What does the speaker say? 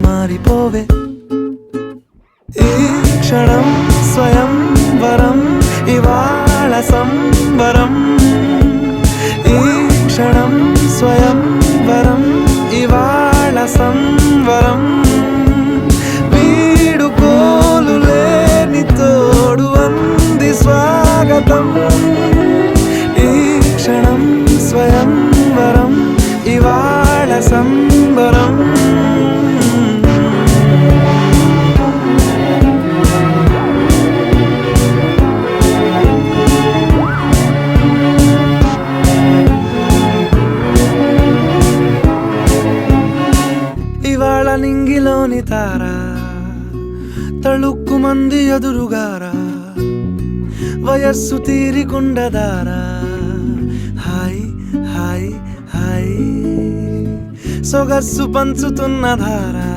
మారిపోవే ఈ క్షణం స్వయంవరం ఇవాళ సంబరం ఈ క్షణం స్వయంవరం ఇవాళ సంవరం వీడుకోలు లేని తోడు అంది స్వాగతం ఈ క్షణం స్వయంవరం ఇవాళ సంబరం ఇవాళ నింగిలోని తారా తళుక్కు మంది ఎదురుగారా వయస్సు తీరికుండదారా హాయ్ హాయ్ హాయ్ సొగస్సు పంచుతున్న ధారా